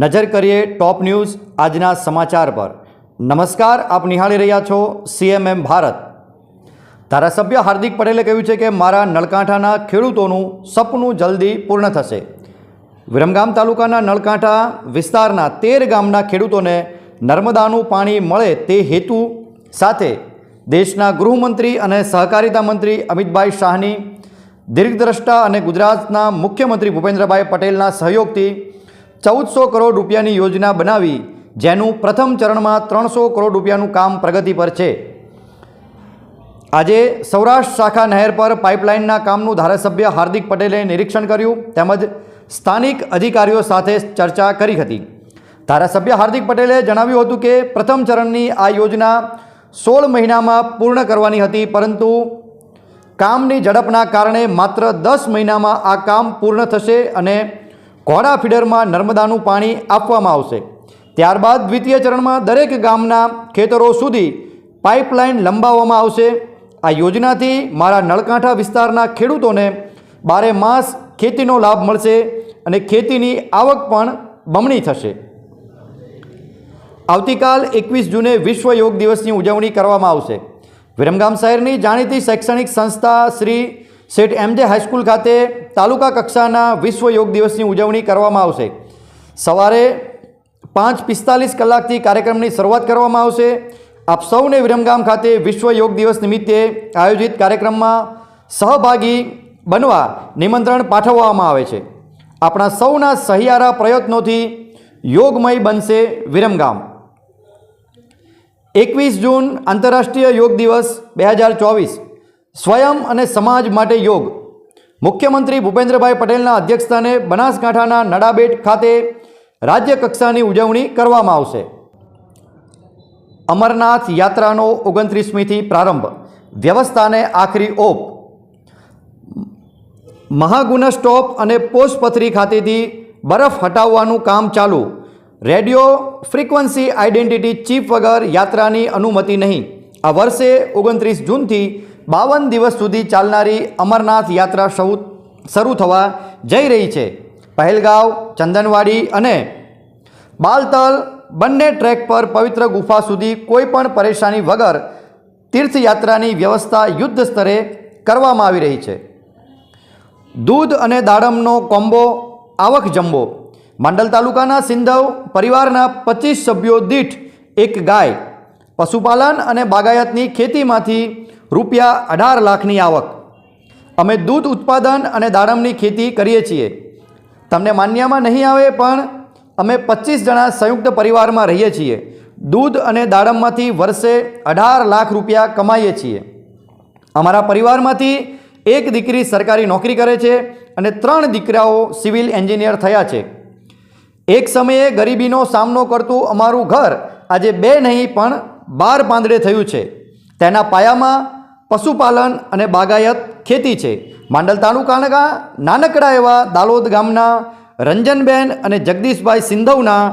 નજર કરીએ ટોપ ન્યૂઝ આજના સમાચાર પર। નમસ્કાર, આપ નિહાળી રહ્યા છો CMM ભારત। ધારાસભ્ય હાર્દિક પટેલે કહ્યું છે કે મારા નળકાંઠાના ખેડૂતોનું સપનું જલ્દી પૂર્ણ થશે। વિરમગામ તાલુકાના નળકાંઠા વિસ્તારના 13 ગામના ખેડૂતોને નર્મદાનું પાણી મળે તે હેતુ સાથે દેશના ગૃહમંત્રી અને સહકારિતા મંત્રી અમિતભાઈ શાહની દીર્ઘદ્રષ્ટા અને ગુજરાતના મુખ્યમંત્રી ભૂપેન્દ્રભાઈ પટેલના સહયોગથી 1400 કરોડ રૂપિયાની યોજના બનાવી, જેનું પ્રથમ ચરણમાં 300 કરોડ રૂપિયાનું કામ પ્રગતિ પર છે। આજે સૌરાષ્ટ્ર શાખા નહેર પર પાઇપલાઇનના કામનું ધારાસભ્ય હાર્દિક પટેલે નિરીક્ષણ કર્યું તેમજ સ્થાનિક અધિકારીઓ સાથે ચર્ચા કરી હતી। ધારાસભ્ય હાર્દિક પટેલે જણાવ્યું હતું કે પ્રથમ ચરણની આ યોજના 16 મહિનામાં પૂર્ણ કરવાની હતી, પરંતુ કામની ઝડપના કારણે માત્ર 10 મહિનામાં આ કામ પૂર્ણ થશે અને ઘોડા ફીડરમાં નર્મદાનું પાણી આપવામાં આવશે। ત્યારબાદ દ્વિતીય ચરણમાં દરેક ગામના ખેતરો સુધી પાઇપલાઇન લંબાવવામાં આવશે। આ યોજનાથી મારા નળકાંઠા વિસ્તારના ખેડૂતોને 12 માસ ખેતીનો લાભ મળશે અને ખેતીની આવક પણ બમણી થશે। આવતીકાલ 21 જૂને વિશ્વ યોગ દિવસની ઉજવણી કરવામાં આવશે। વિરમગામ શહેરની જાણીતી શૈક્ષણિક સંસ્થા શ્રી સેઠ MJ હાઈસ્કૂલ ખાતે તાલુકા કક્ષાના વિશ્વ યોગ દિવસની ઉજવણી કરવામાં આવશે। સવારે 5:45 કલાકથી કાર્યક્રમની શરૂઆત કરવામાં આવશે। આપ સૌને વિરમગામ ખાતે વિશ્વ યોગ દિવસ નિમિત્તે આયોજિત કાર્યક્રમમાં સહભાગી બનવા નિમંત્રણ પાઠવવામાં આવે છે। આપણા સૌના સહિયારા પ્રયત્નોથી યોગમય બનશે વિરમગામ। 21 જૂન આંતરરાષ્ટ્રીય યોગ દિવસ 2024 સ્વયં અને સમાજ માટે યોગ। મુખ્યમંત્રી ભૂપેન્દ્રભાઈ પટેલના અધ્યક્ષસ્થાને બનાસકાંઠાના નડાબેટ ખાતે રાજ્ય કક્ષાની ઉજવણી કરવામાં આવશે। અમરનાથ યાત્રાનો 29મીથી પ્રારંભ, વ્યવસ્થાને આખરી ઓપ। મહાગુના સ્ટોપ અને પોસ્ટપથરી ખાતેથી બરફ હટાવવાનું કામ ચાલુ। રેડિયો ફ્રીક્વન્સી આઇડેન્ટિટી ચીપ વગર યાત્રાની અનુમતિ નહીં। આ વર્ષે 29 જૂનથી 52 દિવસ સુધી ચાલનારી અમરનાથ યાત્રા શરૂ થવા જઈ રહી છે। પહેલગાંવ, ચંદનવાડી અને બાલતલ બંને ટ્રેક પર પવિત્ર ગુફા સુધી કોઈપણ પરેશાની વગર તીર્થયાત્રાની વ્યવસ્થા યુદ્ધ સ્તરે કરવામાં આવી રહી છે। દૂધ અને દાડમનો કોમ્બો, આવક જમ્બો। માંડલ તાલુકાના સિંધવ પરિવારના 25 સભ્યો દીઠ એક ગાય। પશુપાલન અને બાગાયતની ખેતીમાંથી ₹18 લાખની આવક। અમે દૂધ ઉત્પાદન અને દાડમની ખેતી કરીએ છીએ। તમને માન્યામાં નહીં આવે, પણ અમે 25 જણા સંયુક્ત પરિવારમાં રહીએ છીએ। દૂધ અને દાડમમાંથી વર્ષે ₹18 લાખ કમાઈએ છીએ। અમારા પરિવારમાંથી એક દીકરી સરકારી નોકરી કરે છે અને 3 દીકરાઓ સિવિલ એન્જિનિયર થયા છે। એક સમયે ગરીબીનો સામનો કરતું અમારું ઘર આજે 2 નહીં પણ 12 પાંદડે થયું છે। તેના પાયામાં પશુપાલન અને બાગાયત ખેતી છે। માંડલ તાલુકાના નાનકડા એવા દાલોદ ગામના રંજનબેન અને જગદીશભાઈ સિંધવના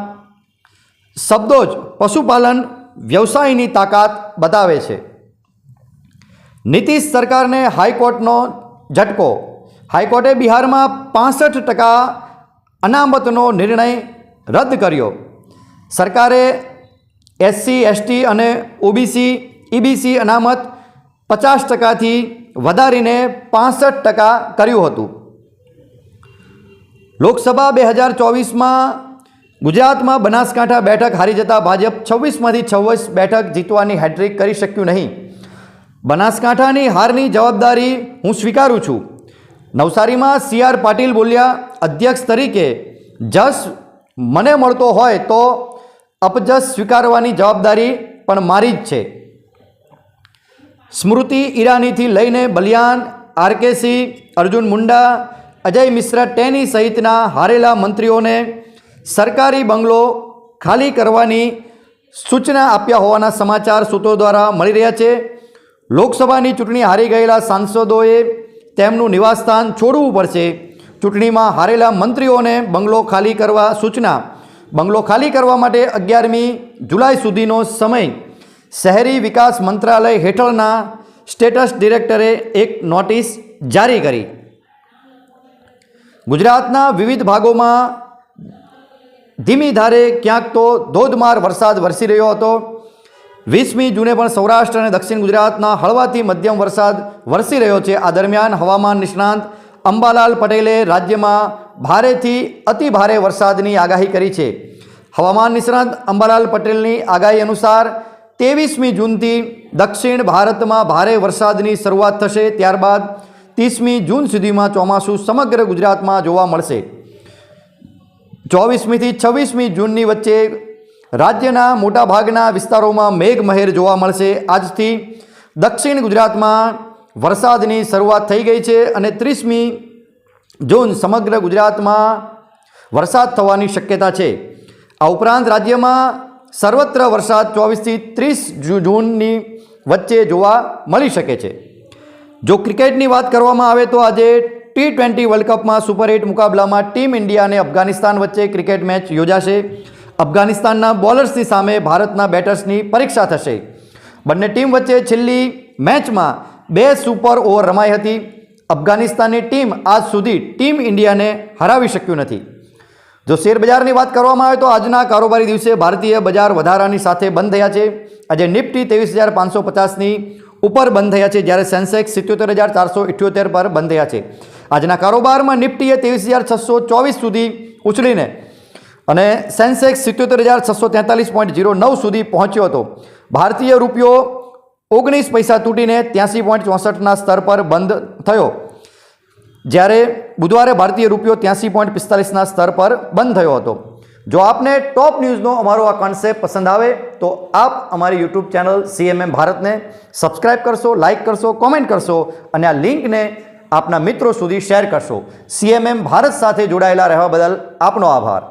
શબ્દો જ પશુપાલન વ્યવસાયની તાકાત બતાવે છે। નીતિશ સરકારને હાઈકોર્ટનો ઝટકો। હાઈકોર્ટે બિહારમાં 65% અનામતનો નિર્ણય રદ કર્યો। સરકારે SC, ST અને OBC, EBC અનામત 50%થી વધારીને 65% કર્યું હતું। લોકસભા 2024માં ગુજરાતમાં બનાસકાંઠા બેઠક હારી જતા ભાજપ 26માંથી 26 બેઠક જીતવાની હેટ્રિક કરી શક્યું નહીં। બનાસકાંઠાની હારની જવાબદારી હું સ્વીકારું છું। નવસારીમાં CR પાટીલ બોલ્યા, અધ્યક્ષ તરીકે જસ મને મળતો હોય તો અપજસ સ્વીકારવાની જવાબદારી પણ મારી જ છે। સ્મૃતિ ઈરાનીથી લઈને બલિયાન, RKC, અર્જુન મુંડા, અજય મિશ્રા ટેની સહિતના હારેલા મંત્રીઓને સરકારી બંગલો ખાલી કરવાની સૂચના આપ્યા હોવાના સમાચાર સૂત્રો દ્વારા મળી રહ્યા છે। લોકસભાની ચૂંટણી હારી ગયેલા સાંસદોએ તેમનું નિવાસસ્થાન છોડવું પડશે। ચૂંટણીમાં હારેલા મંત્રીઓને બંગલો ખાલી કરવા સૂચના। બંગલો ખાલી કરવા માટે 11મી જુલાઈ સુધીનો સમય શહેરી વિકાસ મંત્રાલય હેઠળના સ્ટેટસ ડિરેક્ટરે એક નોટિસ જારી કરી। ગુજરાતના વિવિધ ભાગોમાં ધીમી ધારે ક્યાંક તો ધોધમાર વરસાદ વરસી રહ્યો હતો. 20મી જૂને પણ સૌરાષ્ટ્ર અને દક્ષિણ ગુજરાતના હળવાથી મધ્યમ વરસાદ વરસી રહ્યો છે. આ દરમિયાન હવામાન નિષ્ણાંત અંબાલાલ પટેલે રાજ્યમાં ભારેથી અતિ ભારે વરસાદની આગાહી કરી છે. હવામાન નિષ્ણાંત અંબાલાલ પટેલની આગાહી અનુસાર 23મી જૂનથી દક્ષિણ ભારતમાં ભારે વરસાદની શરૂઆત થશે. ત્યારબાદ 30મી જૂન સુધીમાં ચોમાસું સમગ્ર ગુજરાતમાં જોવા મળશે. 24મીથી 26મી જૂનની વચ્ચે રાજ્યના મોટાભાગના વિસ્તારોમાં મેઘમહેર જોવા મળશે. આજથી દક્ષિણ ગુજરાતમાં વરસાદની શરૂઆત થઈ ગઈ છે અને 30મી જૂન સમગ્ર ગુજરાતમાં વરસાદ થવાની શક્યતા છે. આ ઉપરાંત રાજ્યમાં સર્વત્ર વરસાદ 24થી 30 જૂનની વચ્ચે જોવા મળી શકે છે. જો ક્રિકેટની વાત કરવામાં આવે તો આજે T20 વર્લ્ડ કપમાં સુપર 8 મુકાબલામાં ટીમ ઇન્ડિયા અને અફઘાનિસ્તાન વચ્ચે ક્રિકેટ મેચ યોજાશે. અફઘાનિસ્તાનના બોલર્સની સામે ભારતના બેટર્સની પરીક્ષા થશે. બંને ટીમ વચ્ચે છેલ્લી મેચમાં 2 સુપર ઓવર રમાઈ હતી. અફઘાનિસ્તાનની ટીમ આજ સુધી ટીમ ઇન્ડિયાને હરાવી શક્યું નથી. જો શેરબજારની વાત કરવામાં આવે તો આજના કારોબારી દિવસે ભારતીય બજાર વધારાની સાથે બંધ થયા છે. આજે નિફ્ટી 23,550ની ઉપર બંધ થયા છે, જ્યારે સેન્સેક્સ 77,478 પર બંધ થયા છે. આજના કારોબારમાં નિફ્ટીએ 23,624 સુધી ઉછળીને અને સેન્સેક્સ 77,643.09 સુધી પહોંચ્યો હતો. ભારતીય રૂપિયો 19 પૈસા તૂટીને 83.64ના સ્તર પર બંધ થયો, જ્યારે બુધવારે ભારતીય રૂપિયો 83.45ના સ્તર પર બંધ થયો હતો. જો આપને ટોપ ન્યૂઝનો અમારો આ કોન્સેપ્ટ પસંદ આવે તો આપ અમારી યુટ્યુબ ચેનલ CMM ભારતને સબસ્ક્રાઇબ કરશો, લાઇક કરશો, કોમેન્ટ કરશો અને આ લિંકને આપના મિત્રો સુધી શેર કરશો. CMM ભારત સાથે જોડાયેલા રહેવા બદલ આપનો આભાર.